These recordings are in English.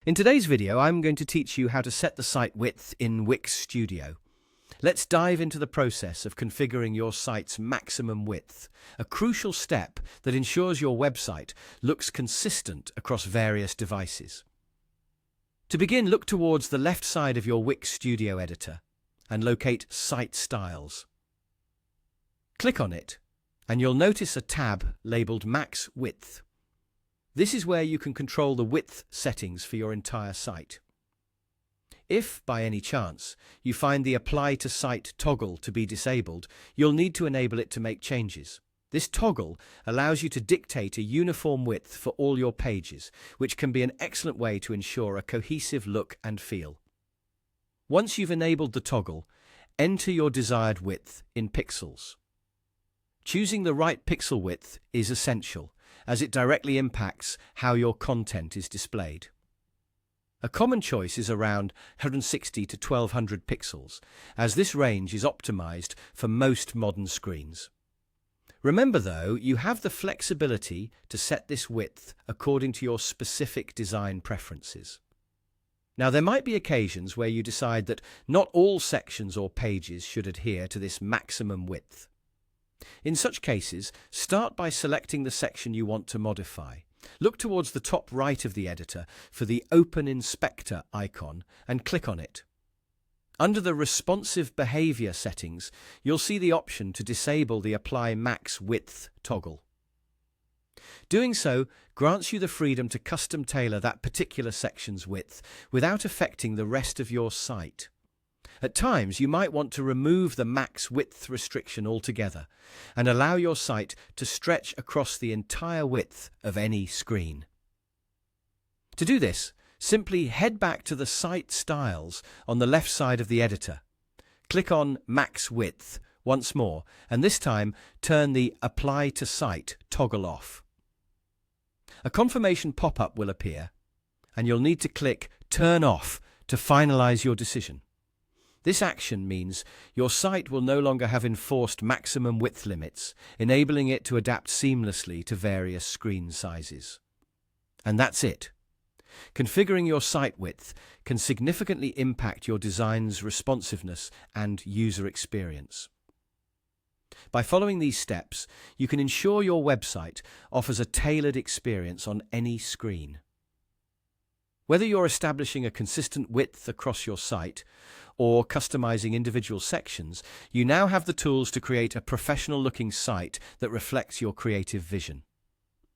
In today's video, I'm going to teach you how to set the site width in Wix Studio. Let's dive into the process of configuring your site's maximum width, a crucial step that ensures your website looks consistent across various devices. To begin, look towards the left side of your Wix Studio editor and locate Site Styles. Click on it, and you'll notice a tab labeled Max Width. This is where you can control the width settings for your entire site. If, by any chance, you find the Apply to Site toggle to be disabled, you'll need to enable it to make changes. This toggle allows you to dictate a uniform width for all your pages, which can be an excellent way to ensure a cohesive look and feel. Once you've enabled the toggle, enter your desired width in pixels. Choosing the right pixel width is essential, as it directly impacts how your content is displayed. A common choice is around 160 to 1200 pixels, as this range is optimized for most modern screens. Remember though, you have the flexibility to set this width according to your specific design preferences. Now, there might be occasions where you decide that not all sections or pages should adhere to this maximum width. In such cases, start by selecting the section you want to modify. Look towards the top right of the editor for the Open Inspector icon and click on it. Under the Responsive Behavior settings, you'll see the option to disable the Apply Max Width toggle. Doing so grants you the freedom to custom tailor that particular section's width without affecting the rest of your site. At times, you might want to remove the max width restriction altogether and allow your site to stretch across the entire width of any screen. To do this, simply head back to the Site Styles on the left side of the editor. Click on Max Width once more, and this time turn the Apply to Site toggle off. A confirmation pop-up will appear, and you'll need to click Turn Off to finalize your decision. This action means your site will no longer have enforced maximum width limits, enabling it to adapt seamlessly to various screen sizes. And that's it. Configuring your site width can significantly impact your design's responsiveness and user experience. By following these steps, you can ensure your website offers a tailored experience on any screen. Whether you're establishing a consistent width across your site or customizing individual sections, you now have the tools to create a professional-looking site that reflects your creative vision.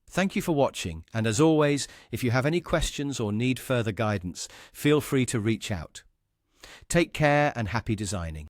Thank you for watching, and as always, if you have any questions or need further guidance, feel free to reach out. Take care and happy designing.